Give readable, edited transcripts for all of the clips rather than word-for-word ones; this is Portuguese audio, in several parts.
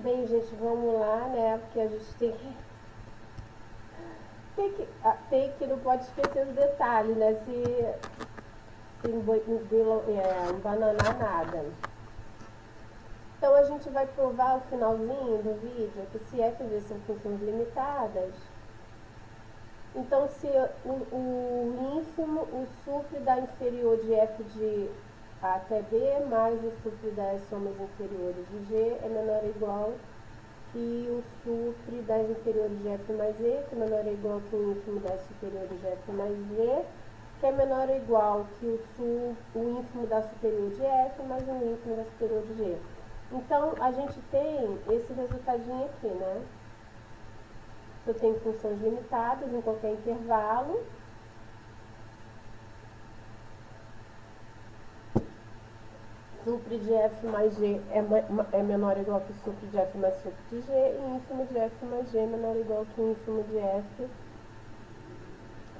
Bem, gente, vamos lá, né? Porque a gente não pode esquecer os detalhes, né? Se embananar nada. Então a gente vai provar o finalzinho do vídeo que se f e g são funções limitadas, então se o ínfimo, o supre da inferior de f de a até b mais o supre das somas inferiores de g é menor ou igual que o supre das inferiores de f mais e, que é menor ou igual que o ínfimo das superiores de f mais g, que é menor ou igual que o ínfimo da superior de f mais o ínfimo da superior de g. Então, a gente tem esse resultadinho aqui, né? Eu tenho funções limitadas em qualquer intervalo. Supre de f mais g é menor ou igual que supre de f mais supre de g, e ínfimo de f mais g é menor ou igual que ínfimo de f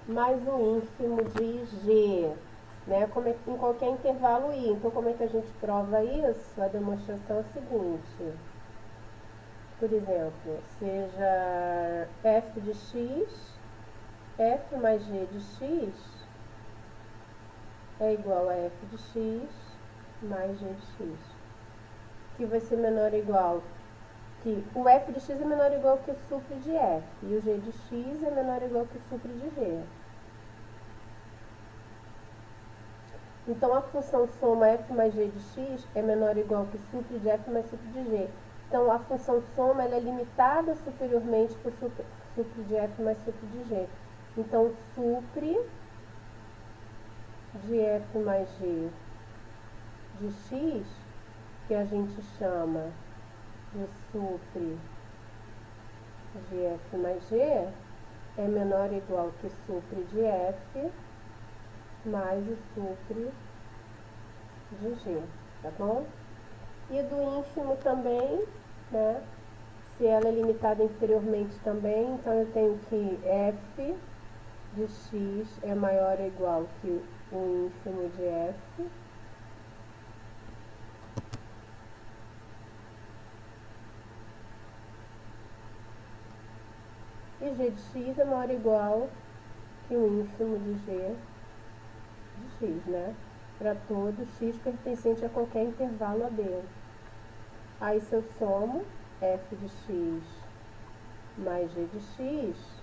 mais o ínfimo de g, né? Em qualquer intervalo i. Então, como é que a gente prova isso? A demonstração é a seguinte. Por exemplo, seja f de x, f mais g de x é igual a f de x mais g de x, que vai ser menor ou igual que o f de x é menor ou igual que o supre de f, e o g de x é menor ou igual que o supre de g. Então, a função soma f mais g de x é menor ou igual que supre de f mais supre de g. Então, a função soma ela é limitada superiormente por supre de f mais supre de g. Então, supre de f mais g de x, que a gente chama de supre de f mais g, é menor ou igual que supre de f mais o supre de g, tá bom? E do ínfimo também, né? Se ela é limitada inferiormente também, então eu tenho que f de x é maior ou igual que o ínfimo de f e g de x é maior ou igual que o ínfimo de g de x, né? Para todo x pertencente a qualquer intervalo AB. Aí se eu somo f de x mais g de x,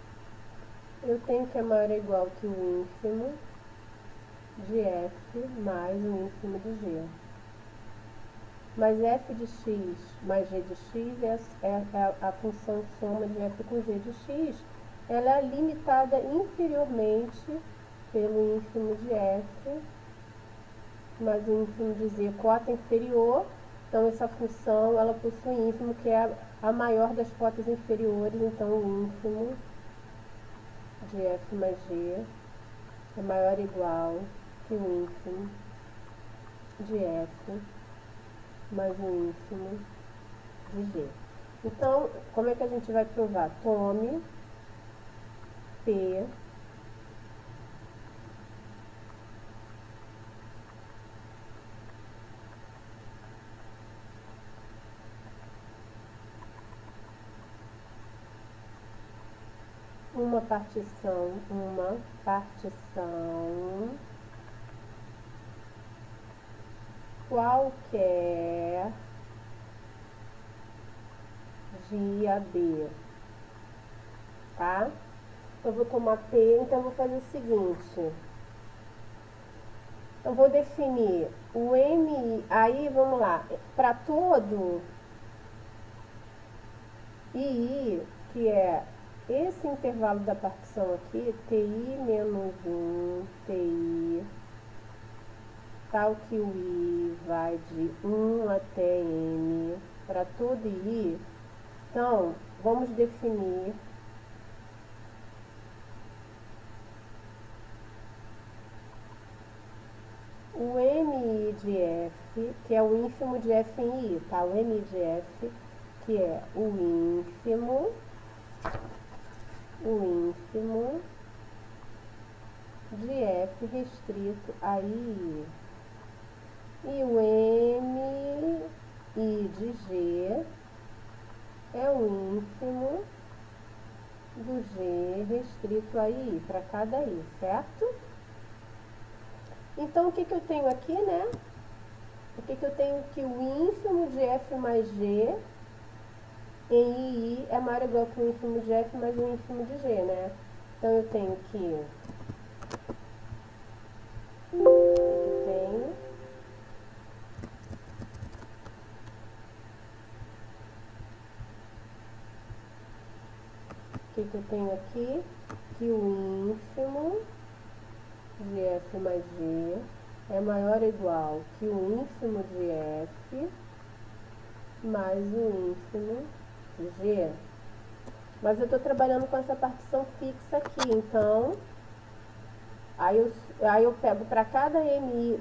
eu tenho que é maior ou igual que o ínfimo de f mais o ínfimo de g. Mas f de x mais g de x é a função soma de f com g de x. Ela é limitada inferiormente pelo ínfimo de f mais o ínfimo de z, cota inferior. Então, essa função ela possui ínfimo que é a maior das cotas inferiores. Então, o ínfimo de f mais g é maior ou igual que o ínfimo de f mais o ínfimo de g. Então, como é que a gente vai provar? Tome P uma partição qualquer de AB, tá? Eu vou tomar P, então eu vou fazer o seguinte. Eu vou definir o MI, aí vamos lá, para todo II, que é esse intervalo da partição aqui, TI menos 1, TI, tal que o I vai de 1 até M, para todo I. Então, vamos definir o MI de F, que é o ínfimo de F em I, tá? O MI de F, que é o ínfimo de F restrito a I. E o MI de G é o ínfimo do G restrito a I, para cada I, certo? Então, o que eu tenho aqui, né? O que eu tenho? Que o ínfimo de F mais G em II é maior ou igual que o ínfimo de F mais o ínfimo de G, né? Então, eu tenho que... eu tenho... o que eu tenho aqui? Que o ínfimo de F mais G é maior ou igual que o ínfimo de F mais o ínfimo de G. Mas eu estou trabalhando com essa partição fixa aqui, então aí eu pego para cada MI,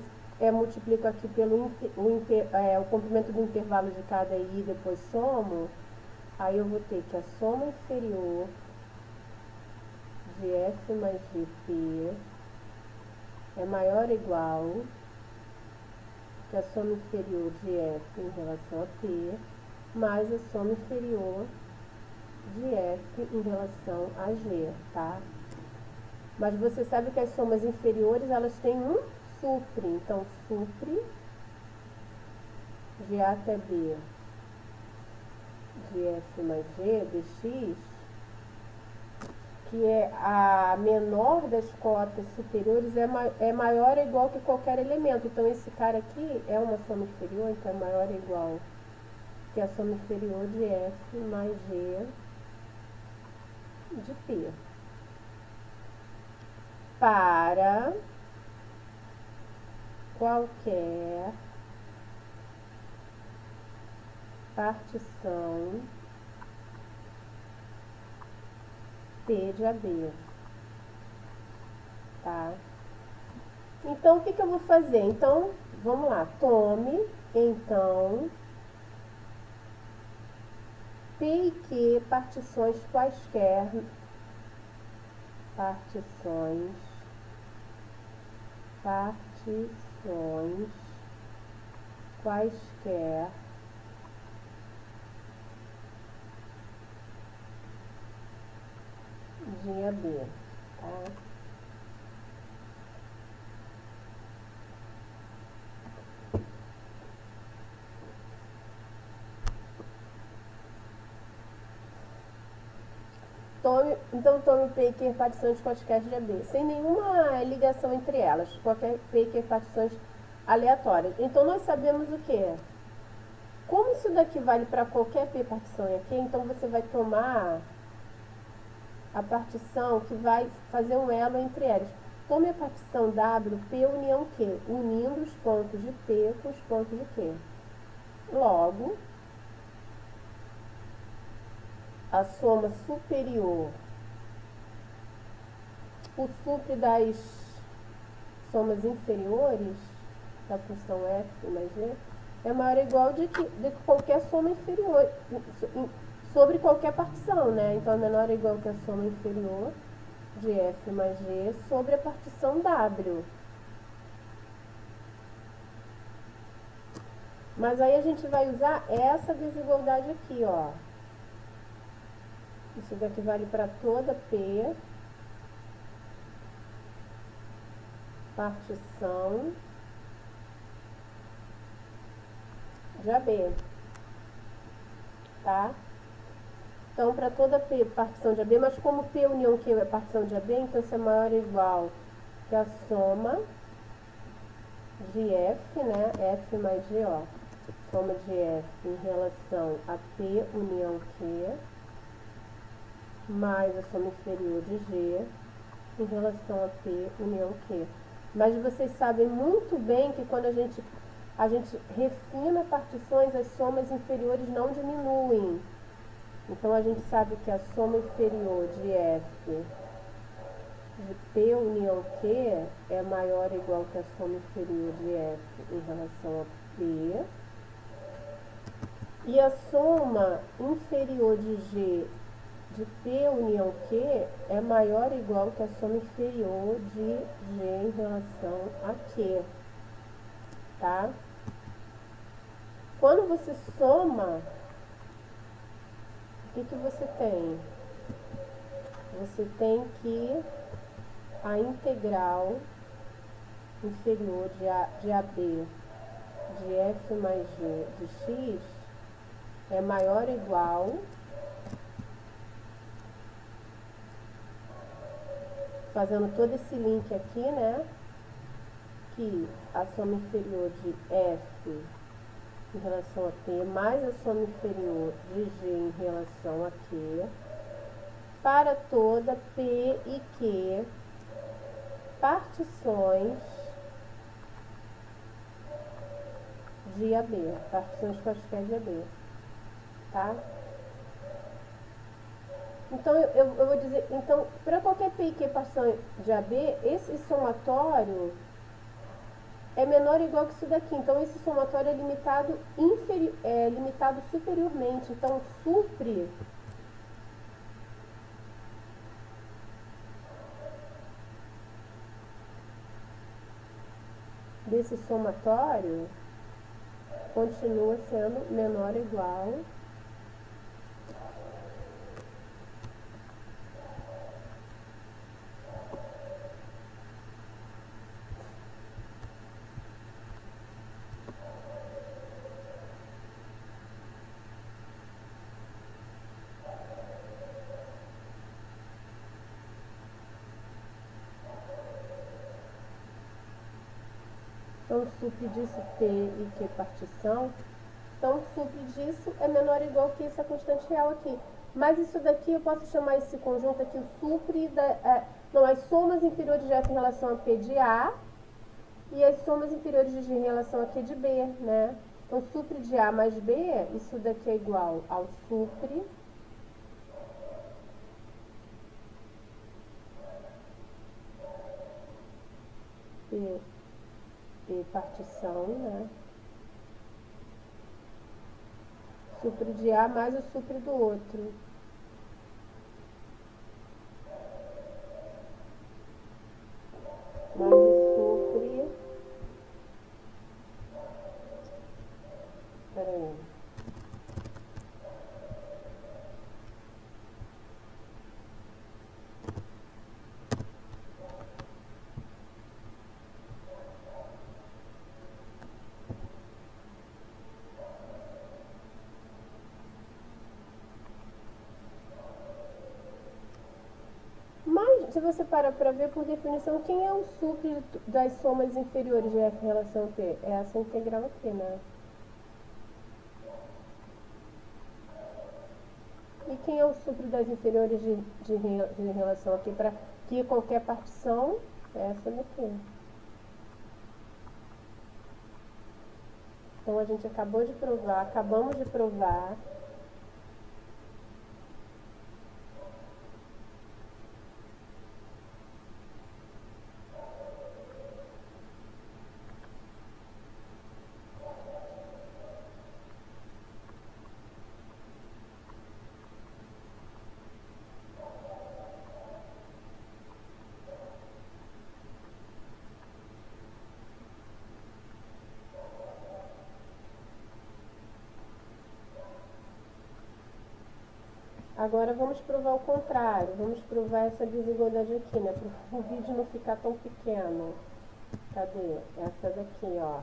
multiplico aqui pelo o comprimento do intervalo de cada I, depois somo. Aí eu vou ter que a soma inferior de F mais GP é maior ou igual que a soma inferior de F em relação a P, mais a soma inferior de F em relação a G, tá? Mas você sabe que as somas inferiores, elas têm um supre. Então, supre de A até B de F mais G, dx, que é a menor das cotas superiores, é maior ou igual que qualquer elemento. Então, esse cara aqui é uma soma inferior, então é maior ou igual que a soma inferior de F mais G de P. Para qualquer partição P de AB, tá? Então, o que eu vou fazer? Então, vamos lá. Tome, então, P e Q partições quaisquer, partições quaisquer de AB, tá? Então, tome P e Q partições quaisquer de AB, sem nenhuma ligação entre elas, qualquer P e Q partições aleatórias. Então, nós sabemos o que? Como isso daqui vale para qualquer P partição e Q, então você vai tomar a partição que vai fazer um elo entre elas. Tome a partição W, P união Q, unindo os pontos de P com os pontos de Q. Logo, a soma superior, o supre das somas inferiores da função F mais G é maior ou igual de que qualquer soma inferior sobre qualquer partição, né? Então, é menor ou igual que a soma inferior de F mais G sobre a partição W. Mas aí a gente vai usar essa desigualdade aqui, ó. Isso daqui vale para toda P, partição de AB, tá? Então, para toda P, partição de AB, mas como P união Q é partição de AB, então isso é maior ou igual que a soma de F, né? F mais G, ó. Soma de F em relação a P união Q, mais a soma inferior de G em relação a P união Q. Mas vocês sabem muito bem que quando a gente refina partições, as somas inferiores não diminuem. Então, a gente sabe que a soma inferior de F de P união Q é maior ou igual que a soma inferior de F em relação a P. E a soma inferior de G de P união Q é maior ou igual que a soma inferior de G em relação a Q, tá? Quando você soma que você tem? Você tem que a integral inferior de AB de f mais g de x é maior ou igual fazendo todo esse link aqui, né, que a soma inferior de f em relação a t mais a soma inferior de g em relação a q para toda p e q partições de AB, partições quaisquer de AB, tá? Então, eu vou dizer, então, para qualquer P e Q partição de AB, esse somatório é menor ou igual que isso daqui. Então, esse somatório é limitado, limitado superiormente. Então, supre desse somatório continua sendo menor ou igual Então, supre disso P e Q partição. Então, supre disso é menor ou igual que essa constante real aqui. Mas isso daqui, eu posso chamar esse conjunto aqui, o supre não, as somas inferiores de F em relação a P de A e as somas inferiores de G em relação a Q de B, né? Então, supre de A mais B, isso daqui é igual ao supre P partição, né? Supre de A mais o supre do outro. Mais o supre. Peraí. Mas, se você parar para ver, por definição, quem é o supre das somas inferiores de F em relação a P? É essa integral aqui, né? E quem é o supre das inferiores de relação aqui para que qualquer partição é essa daqui. Então, a gente acabamos de provar Agora vamos provar o contrário, vamos provar essa desigualdade aqui, né? Para o vídeo não ficar tão pequeno. Cadê? Essa daqui, ó.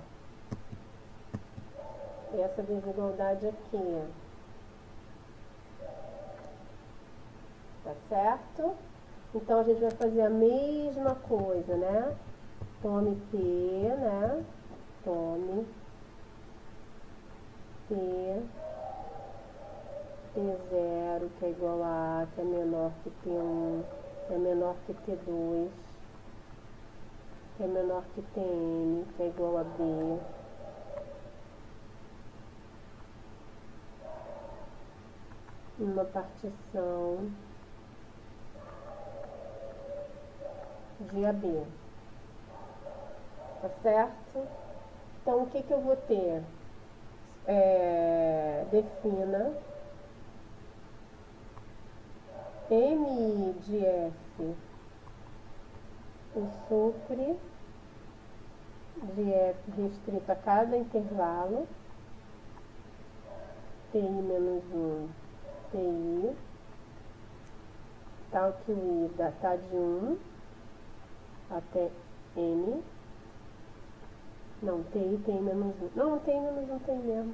Essa desigualdade aqui. Tá certo? Então a gente vai fazer a mesma coisa, né? Tome P, né? Tome P. T0, que é igual a A, que é menor que T1, que é menor que T2, que é menor que Tn, que é igual a B. Uma partição de AB. Tá certo? Então, o que eu vou ter? Defina M de F, o supre de F restrito a cada intervalo, Ti menos 1 TI, tal que o I tá de 1 até N. Não, TI tem menos 1. Não, tem menos 1, tem mesmo.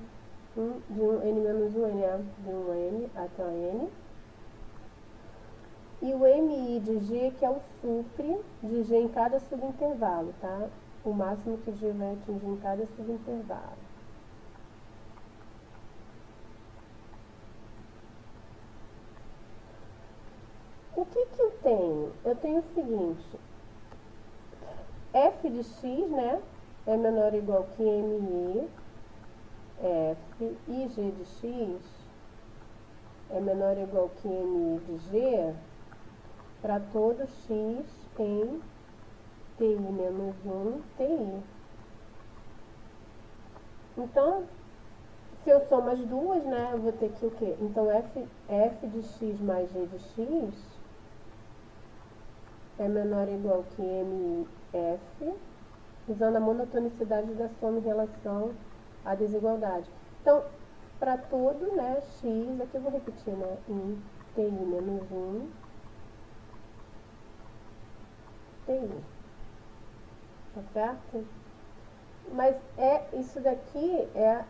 De 1, N menos 1, N, de 1 a N até N. E o MI de G, que é o supre de G em cada subintervalo, tá? O máximo que G vai atingir em cada subintervalo. O que que eu tenho? Eu tenho o seguinte, f de x, né, é menor ou igual que MI, f, e G de x é menor ou igual que MI de G, para todo x em TI menos 1, TI. Então, se eu somo as duas, né, eu vou ter que o quê? Então, f de x mais g de x é menor ou igual que MF, usando a monotonicidade da soma em relação à desigualdade. Então, para todo, né, x, aqui eu vou repetir, né, em TI menos 1, TI. Tá certo? Mas isso daqui é a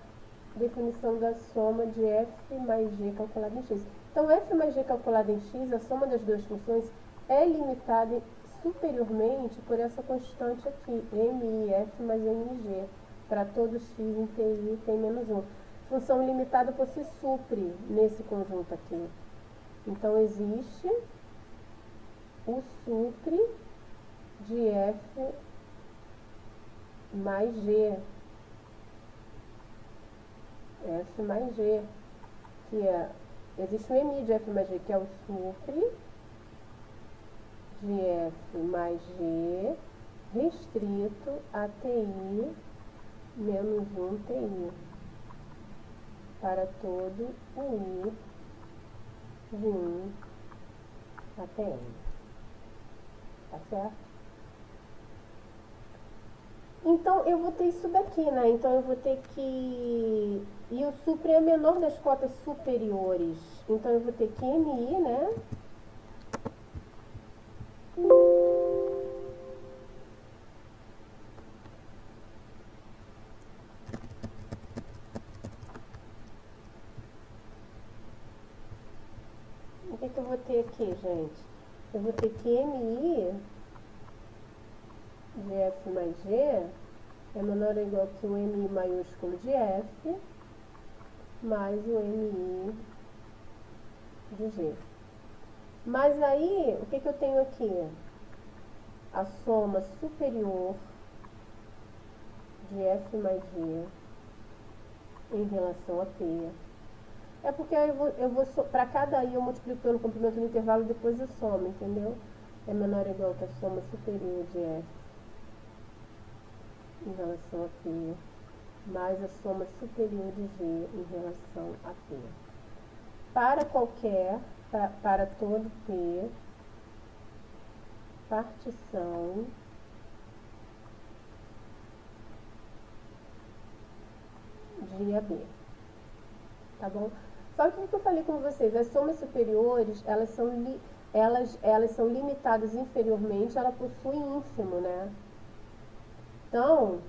definição da soma de f mais g calculada em x. Então, f mais g calculada em x, a soma das duas funções, é limitada superiormente por essa constante aqui, MIF mais MG, para todo x em TI tem menos 1. Função limitada por se supre nesse conjunto aqui. Então, existe o supre de f mais g, F mais G, que existe um MI de F mais G, que é o supre de F mais G restrito a TI menos 1 TI, para todo o I de 1 até N. Tá certo? Então, eu vou ter isso daqui, né? Então, eu vou ter que... E o supre é a menor das cotas superiores. Então, eu vou ter que MI, né? O que eu vou ter aqui, gente? Eu vou ter que MI de F mais G é menor ou igual que o MI maiúsculo de F mais o MI de G. Mas aí, o que eu tenho aqui? A soma superior de F mais G em relação a P. É porque para cada I eu multiplico pelo comprimento do intervalo e depois eu somo, entendeu? É menor ou igual que a soma superior de F em relação a P, mais a soma superior de G em relação a P. Para todo P, partição de AB. Tá bom? Só que o que eu falei com vocês, as somas superiores, elas são limitadas inferiormente, ela possui ínfimo, né? Então,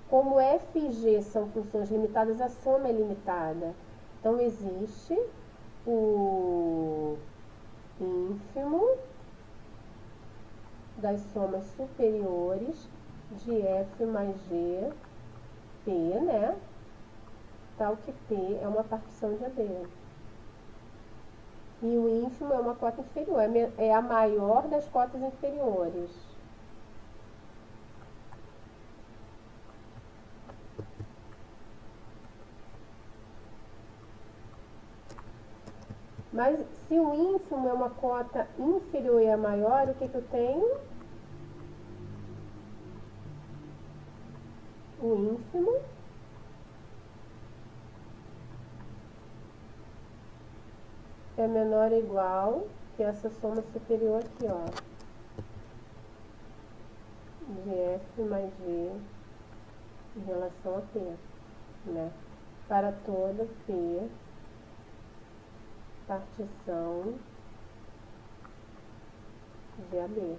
como f e g são funções limitadas, a soma é limitada. Então, existe o ínfimo das somas superiores de f mais g, P, né? Tal que P é uma partição de AB. E o ínfimo é uma cota inferior, é a maior das cotas inferiores. Mas se o ínfimo é uma cota inferior e a maior, o que eu tenho? O ínfimo é menor ou igual que essa soma superior aqui, ó, de F mais G em relação a P, né? Para toda P partição de AB.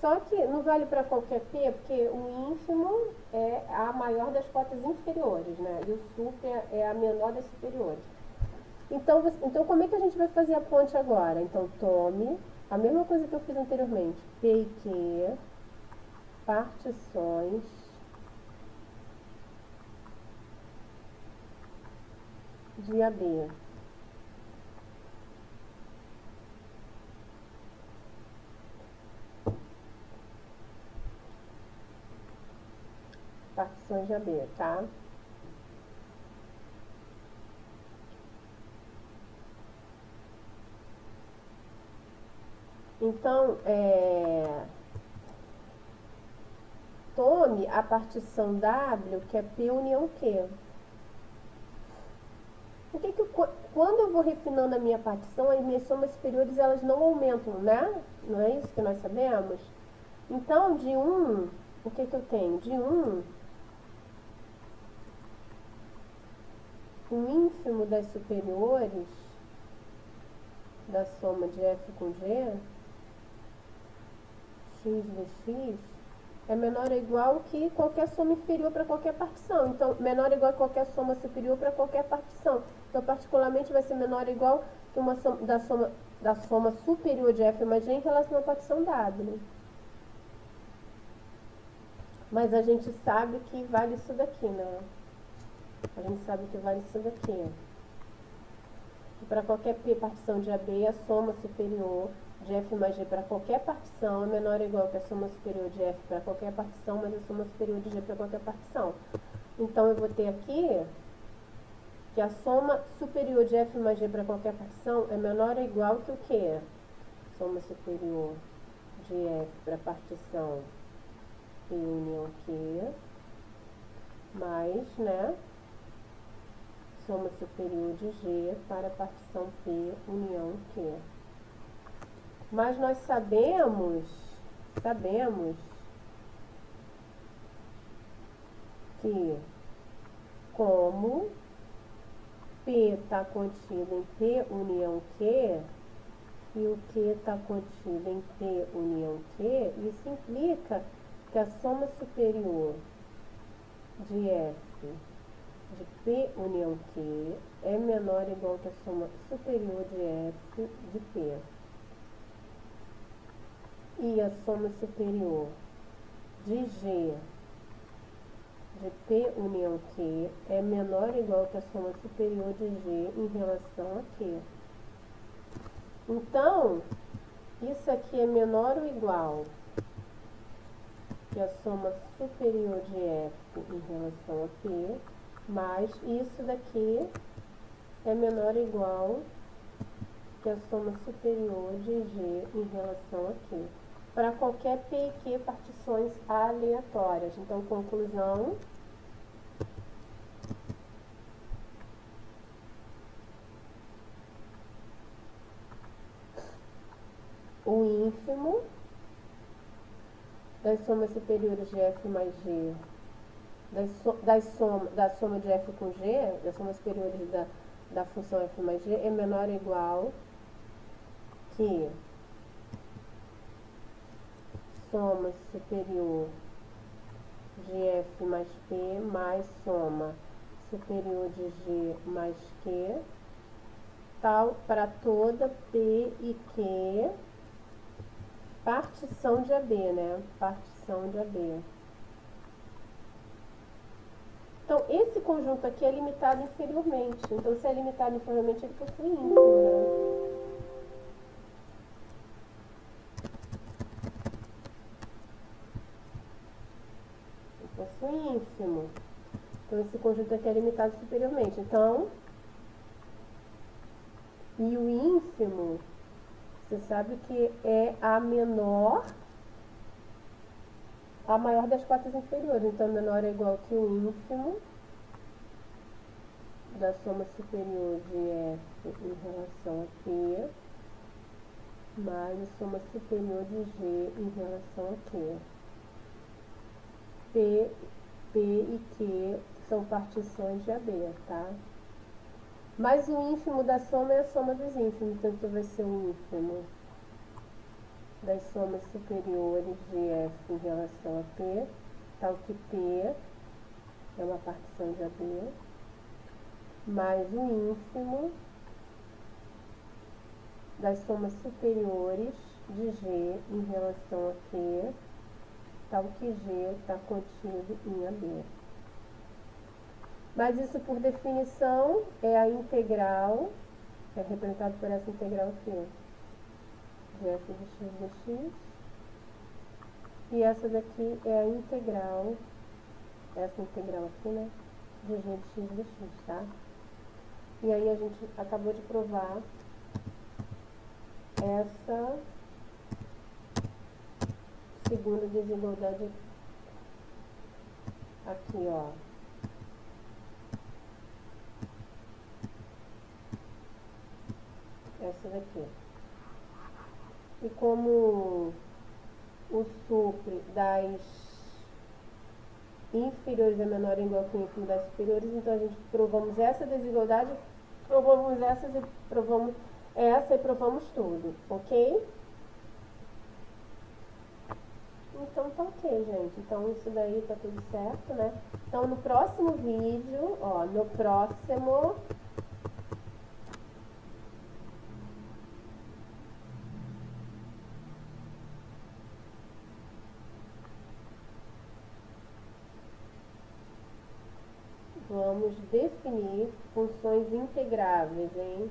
Só que não vale para qualquer P, porque o ínfimo é a maior das cotas inferiores, né? E o super é a menor das superiores. Então, como é que a gente vai fazer a ponte agora? Então, tome a mesma coisa que eu fiz anteriormente. P e Q, partições de AB. Partições de AB, tá? Então, tome a partição W, que é P união Q. Quando eu vou refinando a minha partição, as minhas somas superiores elas não aumentam, né? Não é isso que nós sabemos? Então, de 1, o que eu tenho? De 1, o ínfimo das superiores da soma de F com G, x de x, é menor ou igual que qualquer soma inferior para qualquer partição. Então, menor ou igual que qualquer soma superior para qualquer partição. Então, particularmente, vai ser menor ou igual que uma soma, da soma superior de F mais G em relação à partição W. Mas a gente sabe que vale isso daqui, né? A gente sabe que vale isso daqui. Para qualquer P partição de AB, a soma superior de F mais G para qualquer partição é menor ou igual que a soma superior de F para qualquer partição, mas a soma superior de G para qualquer partição. Então, eu vou ter aqui que a soma superior de F mais G para qualquer partição é menor ou igual que o quê? Soma superior de F para partição P união Q, mais, né? Soma superior de G para a partição P união Q. Mas nós sabemos que como P está contido em P união Q e o Q está contido em P união Q, isso implica que a soma superior de F de P união Q é menor ou igual que a soma superior de F de P. E a soma superior de G de P união Q é menor ou igual que a soma superior de G em relação a Q. Então, isso aqui é menor ou igual que a soma superior de F em relação a P, mais isso daqui é menor ou igual que a soma superior de G em relação a Q. Para qualquer P e Q partições aleatórias. Então, conclusão. O ínfimo das somas superiores de F mais G, da soma de F com G, das somas superiores da função F mais G, é menor ou igual que soma superior de F mais P mais soma superior de G mais Q, tal para toda P e Q, partição de AB, né? Partição de AB. Então, esse conjunto aqui é limitado inferiormente. Então, se é limitado inferiormente, ele possui ínfimo, né? Ele possui ínfimo. Então, esse conjunto aqui é limitado superiormente. Então, e o ínfimo, você sabe que é a maior das cotas inferiores. Então, menor ou igual que o ínfimo da soma superior de F em relação a P, mais a soma superior de G em relação a Q. P e Q são partições de AB, tá? Mas o ínfimo da soma é a soma dos ínfimos, então vai ser o ínfimo das somas superiores de F em relação a P, tal que P é uma partição de AB, mais o ínfimo das somas superiores de G em relação a Q, tal que G está contido em AB. Mas isso, por definição, é a integral, é representado por essa integral aqui, de f de x dx. E essa daqui é a integral, essa integral aqui, né, de g de x dx, tá? E aí a gente acabou de provar essa segunda desigualdade aqui, ó. Essa daqui. E como o supre das inferiores é menor ou igual que o ínfimo das superiores, então a gente provamos essa desigualdade, provamos essas e provamos essa e provamos tudo, ok? Então tá ok, gente. Então isso daí tá tudo certo, né? Então no próximo vídeo, ó, no próximo vamos definir funções integráveis, hein?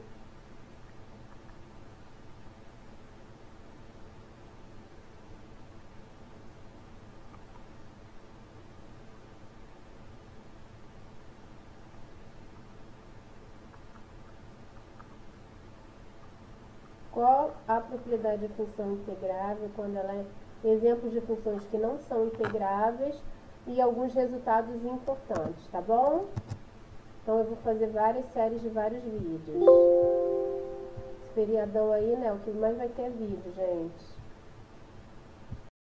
Qual a propriedade de função integrável quando ela é exemplos de funções que não são integráveis e alguns resultados importantes, tá bom? Então eu vou fazer várias séries de vários vídeos. Esse feriadão aí, né, o que mais vai ter vídeo, gente.